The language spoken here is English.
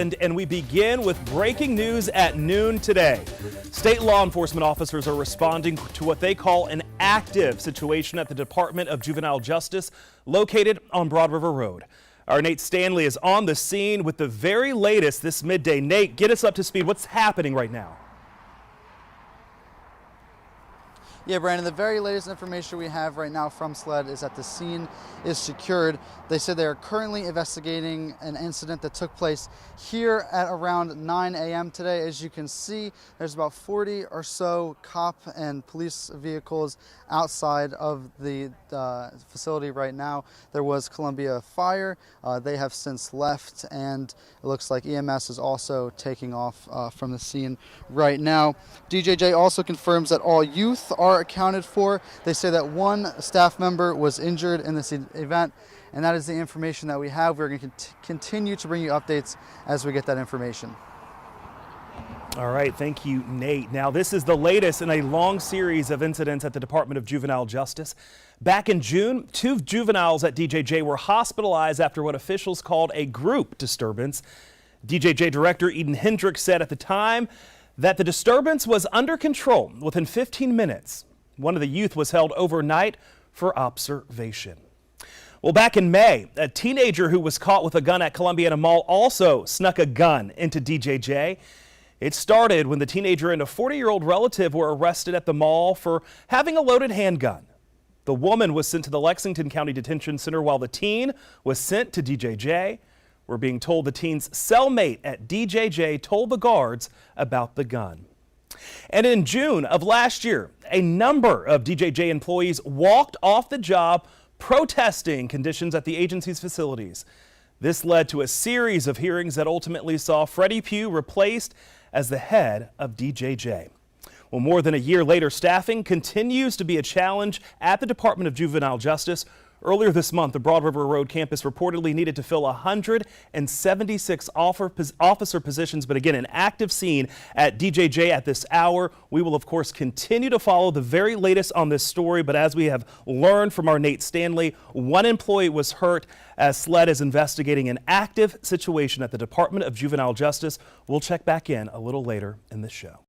And we begin with breaking news at noon today. State law enforcement officers are responding to what they call an active situation at the Department of Juvenile Justice located on Broad River Road. Our Nate Stanley is on the scene with the very latest this midday. Nate, get us up to speed. What's happening right now? Yeah, Brandon, the very latest information we have right now from SLED is that the scene is secured. They said they are currently investigating an incident that took place here at around 9 a.m. today. As you can see, there's about 40 or so cop and police vehicles outside of the facility right now. There was Columbia Fire. They have since left, and it looks like EMS is also taking off from the scene right now. DJJ also confirms that all youth are accounted for. They say that one staff member was injured in this event, and that is the information that we have. We're going to continue to bring you updates as we get that information. All right, thank you, Nate. Now, this is the latest in a long series of incidents at the Department of Juvenile Justice. Back in June, 2 juveniles at DJJ were hospitalized after what officials called a group disturbance. DJJ Director Eden Hendricks said at the time that the disturbance was under control within 15 minutes. One of the youth was held overnight for observation. Well, back in May, a teenager who was caught with a gun at Columbiana Mall also snuck a gun into DJJ. It started when the teenager and a 40-year-old relative were arrested at the mall for having a loaded handgun. The woman was sent to the Lexington County Detention Center while the teen was sent to DJJ. We're being told the teen's cellmate at DJJ told the guards about the gun. And in June of last year, a number of DJJ employees walked off the job protesting conditions at the agency's facilities. This led to a series of hearings that ultimately saw Freddie Pugh replaced as the head of DJJ. Well, more than a year later, staffing continues to be a challenge at the Department of Juvenile Justice. Earlier this month, the Broad River Road campus reportedly needed to fill 176 officer positions, but again, an active scene at DJJ at this hour. We will, of course, continue to follow the very latest on this story, but as we have learned from our Nate Stanley, one employee was hurt as SLED is investigating an active situation at the Department of Juvenile Justice. We'll check back in a little later in this show.